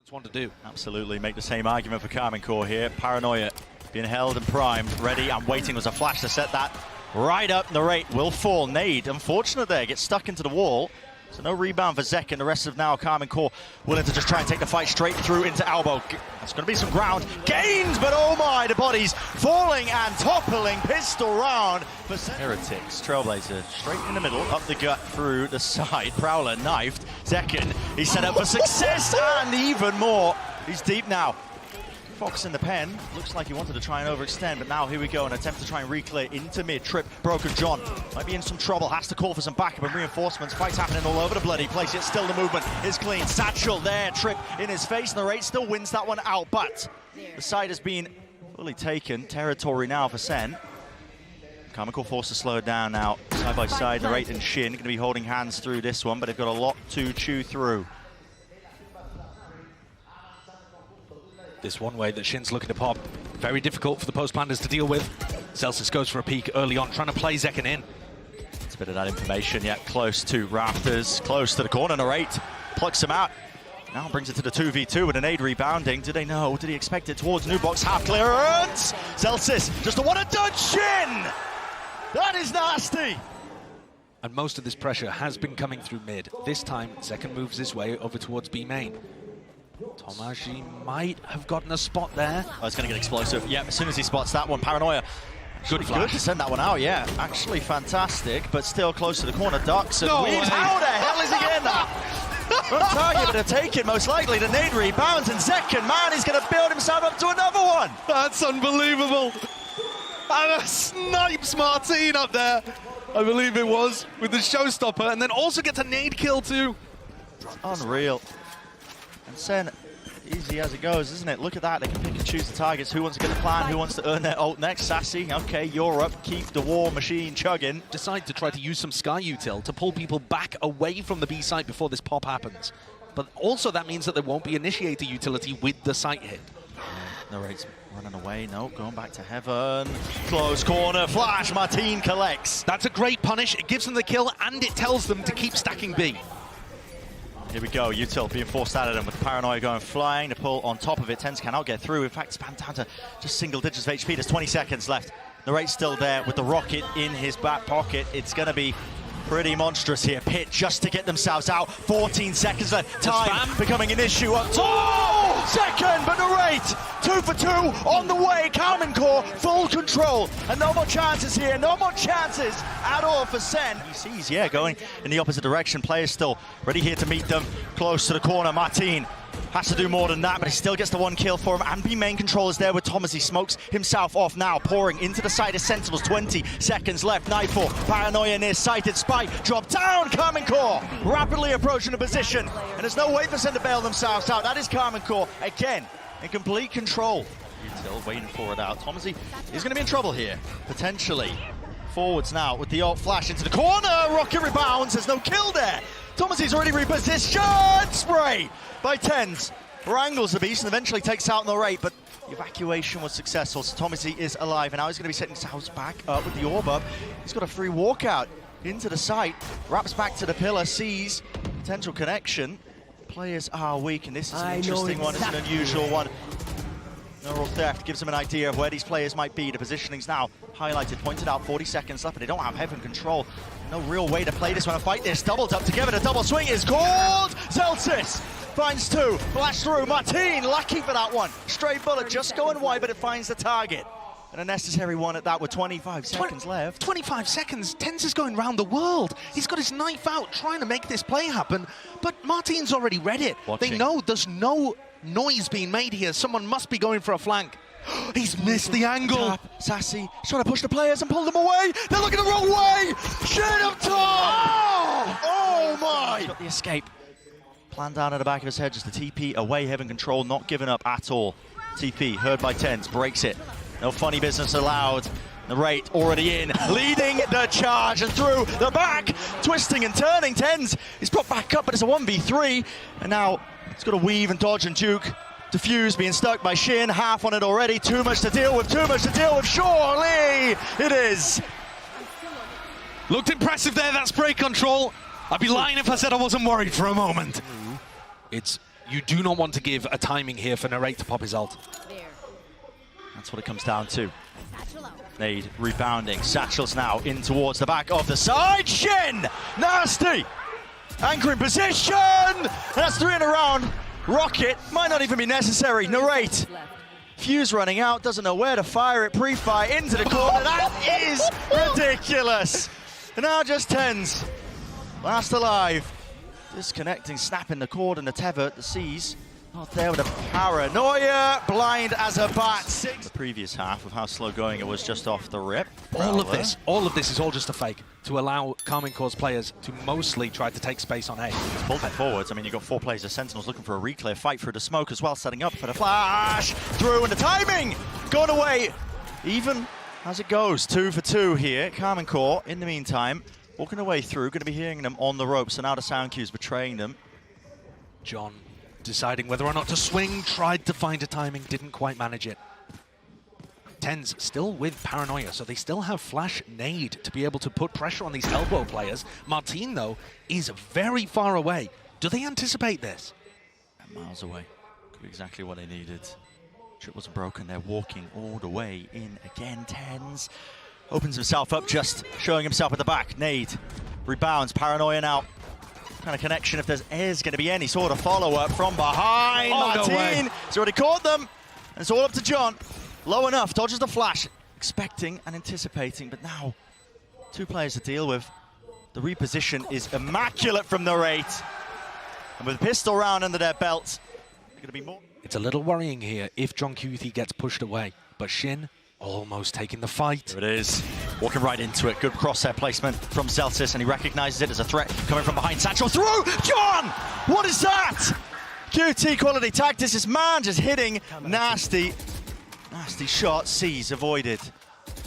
It's one to do. Absolutely, make the same argument for Karmine Corp here. Paranoia being held and primed, ready and waiting. Was a flash to set that right up. The rate will fall. Nade, unfortunate there, gets stuck into the wall. So no rebound for zekken. The rest of now Karmine Corp willing to just try and take the fight straight through into elbow. That's going to be some ground gains, but oh my, the bodies falling and toppling. Pistol round for Heretics. Trailblazer straight in the middle, up the gut through the side. Prowler knifed. zekken, he's set up for success and even more. He's deep now. Fox in the pen, looks like he wanted to try and overextend, but now here we go, an attempt to try and reclear into mid. Trip, broken John, might be in some trouble, has to call for some backup and reinforcements. Fights happening all over the bloody place, yet still the movement is clean. Satchel there, Trip in his face, and the rate still wins that one out, but the side has been fully taken. Territory now for Sen. Karmine Corp forced to slow it down now, side by side. The rate and Shin going to be holding hands through this one, but they've got a lot to chew through. This one way that Shin's looking to pop, very difficult for the post-planners to deal with. Zellsis goes for a peek early on, trying to play zekken in. It's a bit of that information, yet close to Raptors, close to the corner. Narrate plucks him out. Now brings it to the 2v2 with an aid rebounding. Did they know? Did he expect it towards new box? Half clearance! Zellsis, just a one-and-done Shin! That is nasty! And most of this pressure has been coming through mid. This time, zekken moves his way over towards B main. Tomaszy might have gotten a spot there. Oh, it's going to get explosive. Yeah, as soon as he spots that one, Paranoia. Good to send that one out, yeah. Actually fantastic, but still close to the corner. Ducks and weaves. How the hell is he getting that? On target, but a take it most likely. The nade rebounds, and zekken, man, he's going to build himself up to another one. That's unbelievable. And a snipes marteen up there, I believe it was, with the showstopper, and then also gets a nade kill too. Unreal. And Sen, easy as it goes, isn't it? Look at that, they can pick and choose the targets. Who wants to get the plan? Who wants to earn their ult next? Sacy, okay, you're up. Keep the war machine chugging. Decide to try to use some Sky util to pull people back away from the B site before this pop happens. But also that means that there won't be initiator utility with the site hit. Narrate's running away, no, going back to heaven. Close corner, flash, Marteen collects. That's a great punish, it gives them the kill and it tells them to keep stacking B. Here we go, util being forced out of them with Paranoia going flying. The pull on top of it, TenZ cannot get through. In fact, spam down to just single digits of HP. There's 20 seconds left. The rate's still there with the rocket in his back pocket. It's going to be pretty monstrous here. Pit just to get themselves out. 14 seconds left. Time becoming an issue up top. Oh! Second, but the rate 2 for 2 on the way. Karmine Corp full control, and no more chances here. No more chances at all for Sen. He sees, yeah, going in the opposite direction. Players still ready here to meet them. Close to the corner. Marteen has to do more than that, but he still gets the one kill for him. And B main control is there with Thomas. He smokes himself off now, pouring into the side of Sentinels. 20 seconds left. Nightfall. Paranoia near sighted. Spike drop down. Karmine Corp rapidly approaching the position, and there's no way for Sen to bail themselves out. That is Karmine Corp again in complete control. Util waiting for it out. Tomaszy is going to be in trouble here, potentially. Forwards now with the ult flash into the corner. Rocket rebounds. There's no kill there. Tomaszy's already repositioned. Spray by TenZ. Wrangles the beast and eventually takes out the rate, but the evacuation was successful, so Tomaszy is alive, and now he's going to be setting his house back up with the orb up. He's got a free walkout into the site, wraps back to the pillar, sees potential connection. Players are weak, and this is an interesting one. It's an unusual one. Neural theft gives them an idea of where these players might be. The positioning's now highlighted, pointed out. 40 seconds left, but they don't have heaven control. No real way to play this one and fight this. Doubled up together. The double swing is called. Zellsis finds 2. Flash through. Marteen lucky for that one. Stray bullet just going wide, but it finds the target. And a necessary one at that with 25 seconds left. 25 seconds. TenZ is going round the world. He's got his knife out trying to make this play happen, but Marteen's already read it. They know there's no noise being made here. Someone must be going for a flank. He's missed the angle. Sacy trying to push the players and pull them away. They're looking the wrong way. Shit up top. Oh my. He's got the escape. Planned down at the back of his head, just a TP away, heaven control, not giving up at all. TP heard by TenZ, breaks it. No funny business allowed. The rate already in, leading the charge and through the back, twisting and turning. TenZ is brought back up, but it's a 1v3, and now it's got to weave and dodge and juke. Diffuse being stuck by Shin, half on it already. Too much to deal with, surely it is. Looked impressive there, that spray control. I'd be lying if I said I wasn't worried for a moment. It's You do not want to give a timing here for Narrate to pop his ult. That's what it comes down to. Nade rebounding. Satchel's now in towards the back of the side. Shin! Nasty! Anchor in position! And that's 3 in a round. Rocket might not even be necessary. Narrate. Fuse running out, doesn't know where to fire it. Pre-fire into the corner. That is ridiculous. And now just TenZ. Last alive. Disconnecting, snapping the cord and the tether. The C's not there with a paranoia. Blind as a bat. The previous half of how slow going it was just off the rip. All of this is all just a fake to allow Karmine Corp's players to mostly try to take space on A. It's pulled back forwards. I mean, you've got 4 players of Sentinels looking for a reclear, fight through the smoke as well, setting up for the flash. Through, and the timing gone away. Even as it goes, 2 for 2 here. Karmine Corp, in the meantime, walking away through, going to be hearing them on the ropes, so now the sound cue's betraying them. John deciding whether or not to swing, tried to find a timing, didn't quite manage it. TenZ still with paranoia, so they still have flash nade to be able to put pressure on these elbow players. Marteen, though, is very far away. Do they anticipate this? Miles away. Could be exactly what they needed. Trip wasn't broken. They're walking all the way in again. TenZ opens himself up, just showing himself at the back. Nade rebounds. Paranoia now. Kind of connection if there is going to be any sort of follow-up from behind. Marteen has already caught them. And it's all up to John. Low enough, dodges the flash, expecting and anticipating, but now 2 players to deal with. The reposition is immaculate from Narrate. And with a pistol round under their belts, they're going to be more. It's a little worrying here if johnqt gets pushed away, but Shin almost taking the fight. There it is, walking right into it. Good crosshair placement from Zellsis, and he recognizes it as a threat coming from behind. Satchel through, John! What is that? QT quality tactics, this man just hitting nasty shot. C's avoided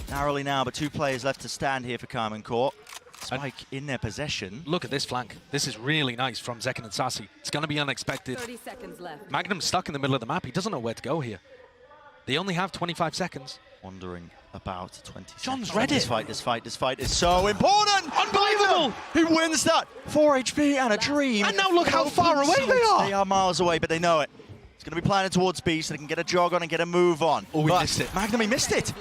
narrowly now, but 2 players left to stand here for Karmine Corp. Spike in their possession. Look at this flank. This is really nice from zekken and Sacy. It's going to be unexpected. 30 seconds left. MAGNUM's stuck in the middle of the map. He doesn't know where to go here. They only have 25 seconds. Wondering about 20 John's seconds. read it. This fight is so important. Unbelievable. He wins that. 4 HP and a dream. And now look how far away they are. They are miles away, but they know it. It's going to be planted towards B so they can get a jog on and get a move on. Oh, we missed it. MAGNUM, he missed it.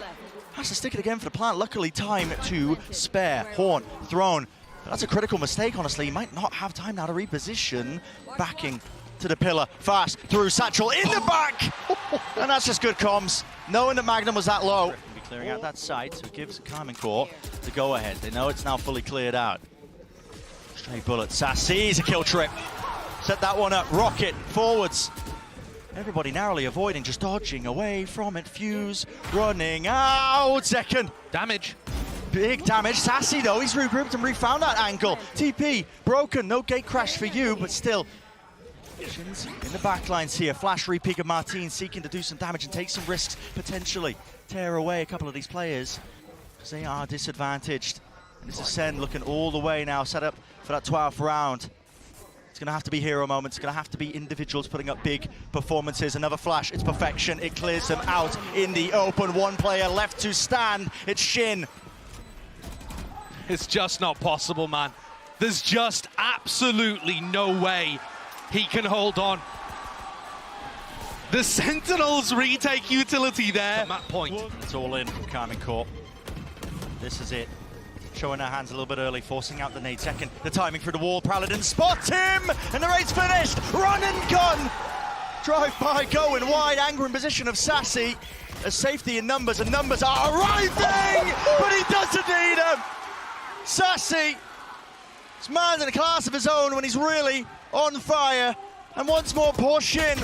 Has to stick it again for the plant. Luckily, time to spare. Horn thrown. But that's a critical mistake, honestly. He might not have time now to reposition. Backing to the pillar. Fast through Satchel in the back. And that's just good comms. Knowing that MAGNUM was that low. Be clearing out that site, so it gives Karmine Corp the go-ahead. They know it's now fully cleared out. Straight bullet. Sacy's a kill trip. Set that one up. Rocket forwards. Everybody narrowly avoiding, just dodging away from it. Fuse running out. Zekken. Damage. Big damage. Sacy, though, he's regrouped and refound that angle. TP broken. No gate crash for you, but still. Shins in the backlines here. Flash repeat of Marteen seeking to do some damage and take some risks, potentially tear away a couple of these players because they are disadvantaged. And this is Sen looking all the way now, set up for that 12th round. It's going to have to be hero moments. It's going to have to be individuals putting up big performances. Another flash. It's perfection. It clears them out in the open. 1 player left to stand. It's Shin. It's just not possible, man. There's just absolutely no way he can hold on. The Sentinels retake utility there. At that point. It's all in from Karmine Corp. This is it. Showing their hands a little bit early, forcing out the nade. Second, the timing through the wall. Paladin spot him, and the raid's finished. Run and gun. Drive by, going wide. Anger in position of Sacy. A safety in numbers, and numbers are arriving, but he doesn't need them. Sacy, this man's in a class of his own when he's really on fire. And once more, poor Shin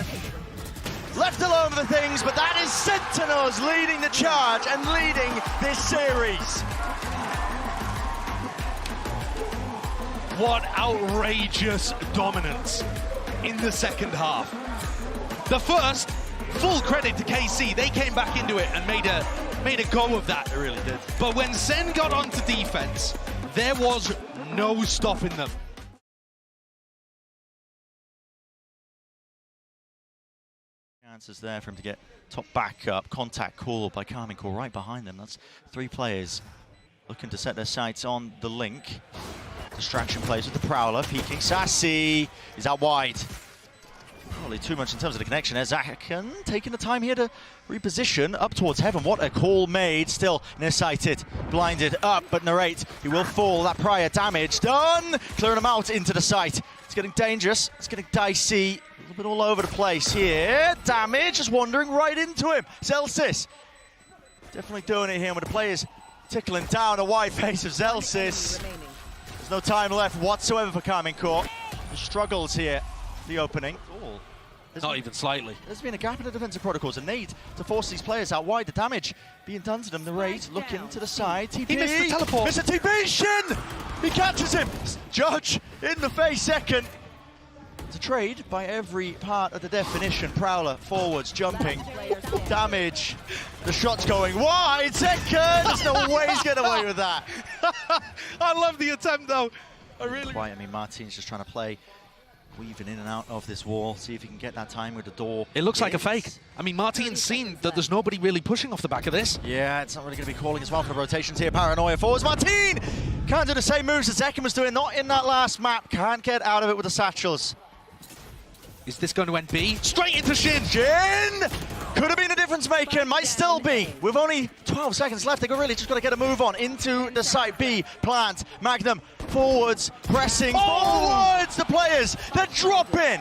left alone for things, but that is Sentinels leading the charge and leading this series. What outrageous dominance in the second half. The first, full credit to KC. They came back into it and made a go of that. They really did. But when Sen got onto defense, there was no stopping them. Chances there for him to get top back up. Contact call by Karmine Corp right behind them. That's 3 players looking to set their sights on the link. Distraction plays with the Prowler, peeking. Sacy is out wide. Probably too much in terms of the connection. There's zekken taking the time here to reposition up towards heaven. What a call made. Still nearsighted, blinded up, but narrate. He will fall. That prior damage done. Clearing him out into the site. It's getting dangerous. It's getting dicey. A little bit all over the place here. Damage just wandering right into him. Zellsis definitely doing it here with the players tickling down the wide face of Zellsis. There's no time left whatsoever for Karmine Corp. The struggles here, the opening. Not even slightly. There's been a gap in the defensive protocols, a need to force these players out wide. The damage being done to them. The rate looking to the side. TP. He missed the teleport. Missed the TP. Shin! He catches him. Judge in the face. Zekken. It's a trade by every part of the definition. Prowler, forwards, jumping. Damage. The shot's going wide. Zekken! There's no way he's getting away with that. I love the attempt, though. I really. Quite. I mean, Marteen's just trying to play, weaving in and out of this wall, see if he can get that time with the door. It looks like a fake. I mean, Marteen's seen that there's nobody really pushing off the back of this. Yeah, it's not really going to be calling as well for the rotations here. Paranoia forwards. Marteen can't do the same moves that Zekken was doing, not in that last map. Can't get out of it with the satchels. Is this going to end B? Straight into Shin! Shin! Could have been a difference maker, might still be. With only 12 seconds left, they've really just got to get a move on into the site B. Plant, MAGNUM, forwards, pressing, forwards! The players, they're dropping!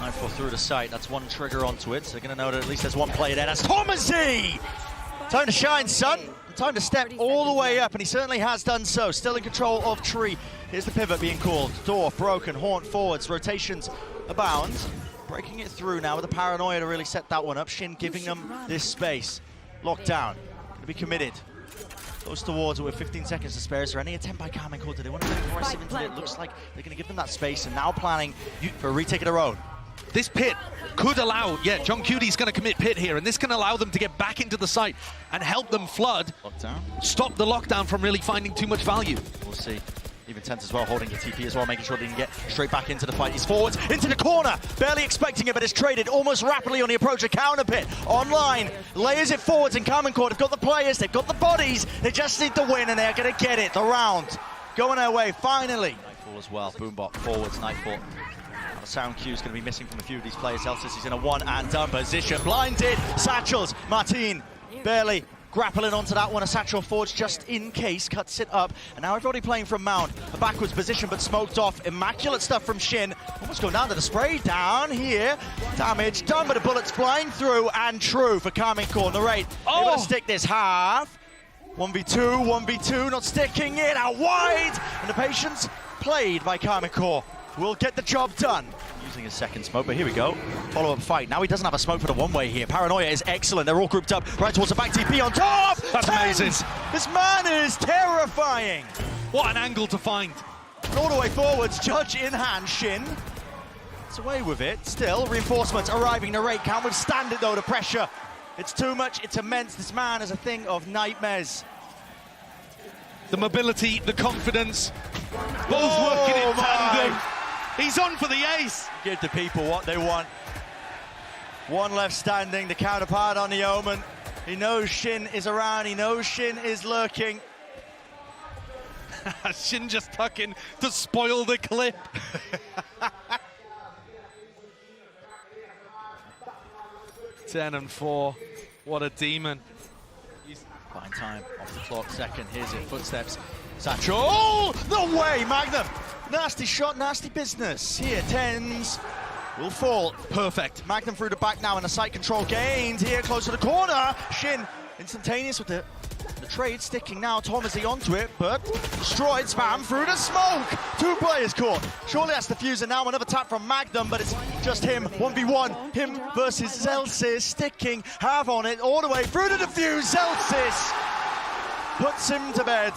9-4 through the site, that's one trigger onto it. So they're going to know that at least there's one player there. That's tomaszy! Time to shine, son. Time to step all the way up, and he certainly has done so. Still in control of tree. Here's the pivot being called. Door broken, haunt forwards, rotations abound. Breaking it through now with the paranoia to really set that one up. Shin giving them this space. Lockdown, going to be committed. Close towards it with 15 seconds to spare. Is there any attempt by Karmine Corp? Do they want to get aggressive into it? Looks like they're going to give them that space, and now planning for a retake of their own. This pit could allow, johnqt's going to commit pit here, and this can allow them to get back into the site and help them flood. Lockdown. Stop the lockdown from really finding too much value. We'll see. Even TenZ as well, holding the TP as well, making sure they can get straight back into the fight. He's forwards, into the corner, barely expecting it, but it's traded almost rapidly on the approach. A counter pit, online, layers it forwards, and Karmine Corp have got the players, they've got the bodies, they just need to win, and they're going to get it. The round going their way, finally. Nightfall as well, Boombot, forwards, Nightfall. The sound cue is going to be missing from a few of these players. Zellsis is in a one and done position, blinded, satchels, Marteen barely grappling onto that one. A satchel forge just in case, cuts it up, and now everybody playing from Mount. A backwards position, but smoked off. Immaculate stuff from Shin. Almost going down to the spray. Down here. Damage done, but the bullets flying through, and true for Karmine Corp. Narrate, able to stick this half. 1v2, 1v2, not sticking it out wide. And the patience played by Karmine Corp will get the job done. Using his second smoke, but here we go. Follow-up fight. Now he doesn't have a smoke for the one-way here. Paranoia is excellent. They're all grouped up right towards the back TP on top. That's amazing. This man is terrifying. What an angle to find. All the way forwards, Judge in hand, Shin. It's away with it. Still, reinforcements arriving. Narrate can't withstand it though, the pressure. It's too much, it's immense. This man is a thing of nightmares. The mobility, the confidence, both working in tandem. He's on for the ace. Give the people what they want. One left standing, the counterpart on the Omen. He knows Shin is around, he knows Shin is lurking. Shin just tucking to spoil the clip. Ten and 4, what a demon. Fine time, off the clock, second, here's it, footsteps. Satchel, oh, no way, MAGNUM. Nasty shot, nasty business. Here, TenZ will fall. Perfect. MAGNUM through the back now, and a site control gained here, close to the corner. Shin, instantaneous with the trade, sticking now, tomaszy onto it, but destroyed, spam through the smoke. 2 players caught. Surely that's the fuse, and now another tap from MAGNUM, but it's just him, 1v1. Him versus Zellsis, sticking, have on it, all the way through the defuse. Zellsis puts him to bed.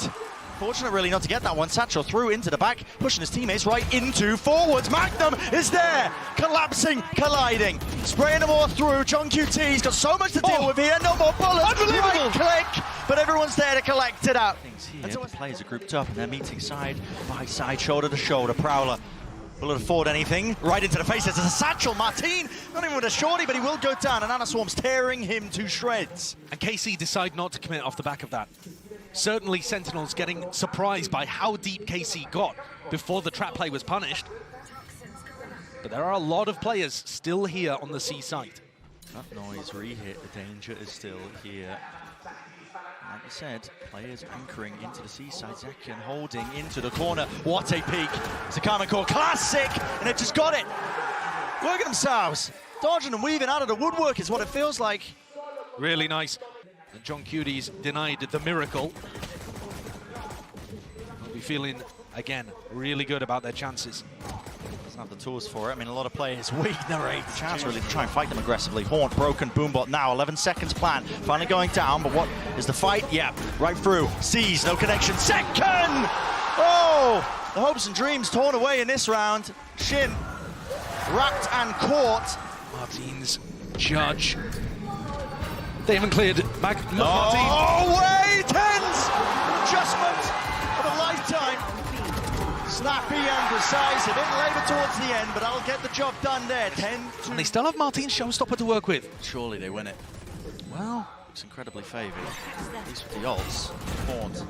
Fortunate really not to get that one. Satchel through into the back, pushing his teammates right into forwards. MAGNUM is there, collapsing, colliding, spraying them all through. johnqt, he's got so much to deal with here. No more bullets. Unbelievable. Right click, but everyone's there to collect it out. Here, the players are grouped up and they're meeting side by side, shoulder to shoulder. Prowler will it afford anything? Right into the face. There's a satchel. Marteen, not even with a shorty, but he will go down. And Anna Swarm's tearing him to shreds. And KC decide not to commit off the back of that. Certainly Sentinels getting surprised by how deep KC got before the trap play was punished. But there are a lot of players still here on the C site. That noise re-hit, the danger is still here. Like I said, players anchoring into the seaside. Zekken holding into the corner. What a peek. It's a Karmine Corp classic, and they've just got it. Look at themselves. Dodging and weaving out of the woodwork is what it feels like. Really nice. And johnqt's denied the miracle. They'll be feeling, again, really good about their chances. Doesn't have the tools for it. I mean, a lot of players weak. Narrate the chance really to try and fight them aggressively. Haunt, broken, Boombot now. 11 seconds plan. Finally going down, but what is the fight? Yeah, right through. Sees, no connection. Zekken! Oh! The hopes and dreams torn away in this round. Shin wrapped and caught. Marteen's judge. They haven't cleared back. Marteen. Oh, way! TenZ! Adjustment of a lifetime. Snappy and precise, a bit labour towards the end, but I'll get the job done there. 10-2. And they still have Marteen's showstopper to work with. Surely they win it. Well, looks incredibly favoured, at least with the ults. Haunt.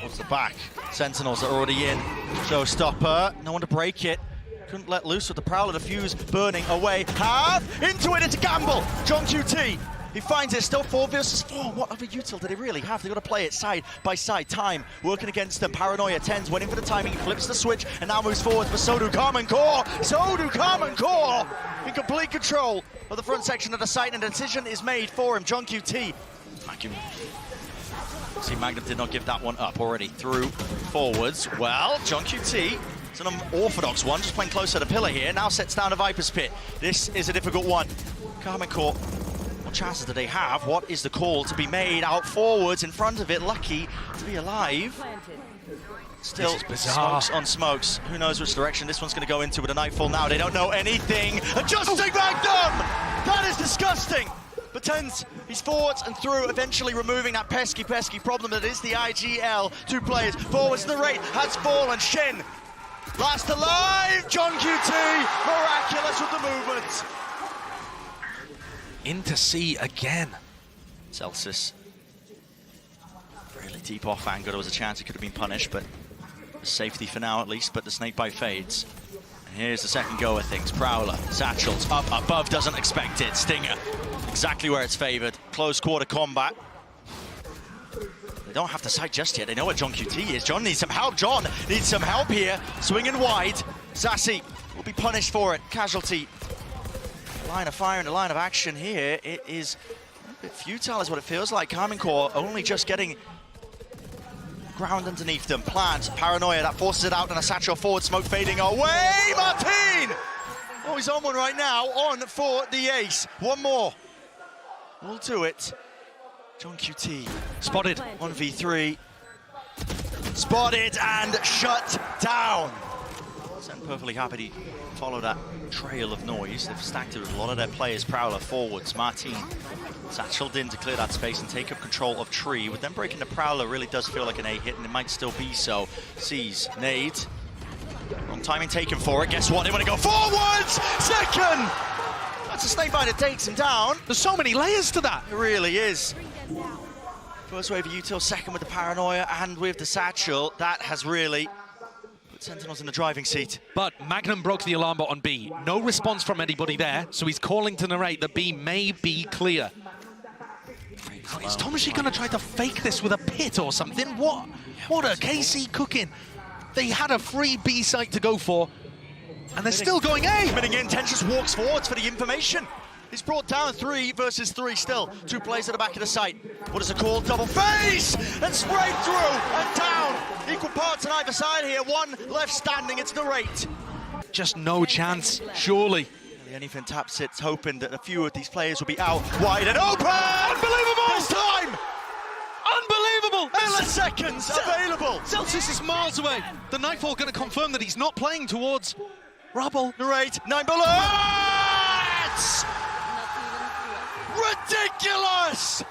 What's the back? Sentinels are already in. Showstopper, no one to break it. Couldn't let loose with the Prowler, the fuse burning away. Into it, it's a gamble. johnqt. He finds it, still 4 versus 4. What other util did he really have? They've got to play it side by side. Time working against them. Paranoia, TenZ waiting for the timing. He flips the switch and now moves forward. But so do Karmine Corp. So do Karmine Corp. In complete control of the front section of the site, and a decision is made for him. johnqt. MAGNUM. See, MAGNUM did not give that one up already. Through forwards. Well, johnqt. It's an unorthodox one, just playing close to the pillar here. Now sets down a Viper's Pit. This is a difficult one. Karmine Corp. What chances do they have? What is the call to be made out forwards in front of it? Lucky to be alive. Still smokes on smokes. Who knows which direction this one's going to go into with a Nightfall now. They don't know anything. Adjusting MAGNUM! That is disgusting. But TenZ, he's forwards and through, eventually removing that pesky problem that is the IGL. 2 players. Forwards to the right has fallen. Shin. Last alive. johnqt. Miraculous with the movement. Into C again. Zellsis. Really deep off angle. There was a chance he could have been punished, but safety for now at least. But the snakebite fades. And here's the second go of things. Prowler, Satchels, up above, doesn't expect it. Stinger, exactly where it's favored. Close quarter combat. They don't have the sight just yet. They know what johnqt is. John needs some help. John needs some help here. Swinging wide. Sacy will be punished for it. Casualty. Line of fire and a line of action here. It is a bit futile is what it feels like. Karmine Corp only just getting ground underneath them. Plant, Paranoia, that forces it out, and a satchel forward, smoke fading away. Marteen! Oh, he's on one right now, on for the ace. One more. We'll do it. johnqt. Spotted. 1v3. Spotted and shut down. I'm perfectly happy to follow that trail of noise. They've stacked it with a lot of their players. Prowler forwards, Marteen satcheled in to clear that space and take up control of Tree. With them breaking the Prowler really does feel like an A hit, and it might still be so. Sees, nade. Wrong timing taken for it. Guess what? They want to go forwards! Zekken! That's a snakebite that takes him down. There's so many layers to that. It really is. First wave of util, second with the Paranoia and with the satchel. That has really put Sentinels in the driving seat. But MAGNUM broke the alarm bot on B. No response from anybody there, so he's calling to narrate that B may be clear. Oh, is tomaszy going to try to fake this with a pit or something? What are KC cooking? They had a free B site to go for, and they're still going A. Coming in, TenZ just walks forwards for the information. He's brought down 3 versus 3 still. 2 players at the back of the site. What is it called? Double face! And sprayed through and down. Equal parts on either side here. 1 left standing. It's Narrate. Just no chance, surely. Anything tap sits, hoping that a few of these players will be out wide and open! Unbelievable! This time! Unbelievable! Endless seconds available! Zellsis is miles away. The Nightfall going to confirm that he's not playing towards rubble. Narrate, 9 bullets! Ridiculous!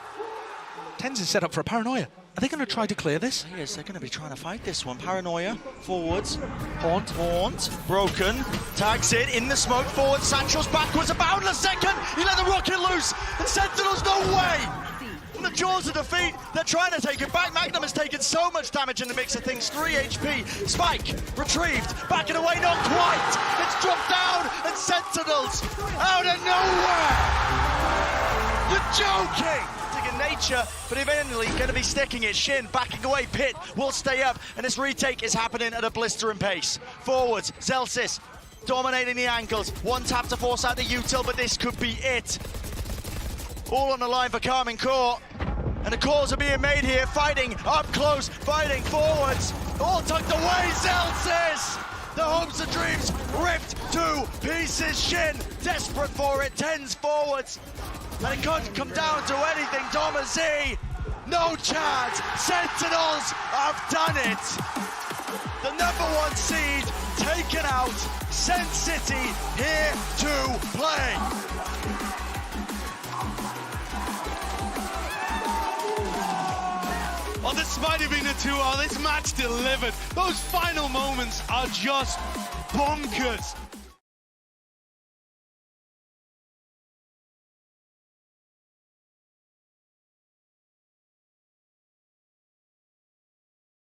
TenZ is set up for a Paranoia. Are they going to try to clear this? Yes, they're going to be trying to fight this one. Paranoia, forwards. Haunt. Broken. Tags it in the smoke, forward. Satchel's backwards, a boundless second. He let the rocket loose. And Sentinels, no way! the jaws of defeat. They're trying to take it back. MAGNUM has taken so much damage in the mix of things. 3 HP. Spike retrieved. Backing away, not quite. It's dropped down, and Sentinels out of nowhere. You're joking. In nature, but eventually going to be sticking it. Shin backing away. Pit will stay up, and this retake is happening at a blistering pace. Forwards, Zellsis dominating the angles. One tap to force out the util, but this could be it. All on the line for Karmine Corp, and the calls are being made here. Fighting up close, fighting forwards. All tucked away. Zellsis. The hopes and dreams ripped to pieces. Shin desperate for it. TenZ forwards. And it couldn't come down to anything. tomaszy, no chance. Sentinels have done it. The #1 seed taken out. Sen City here to play. Oh, this might have been a 2-0. This match delivered. Those final moments are just bonkers.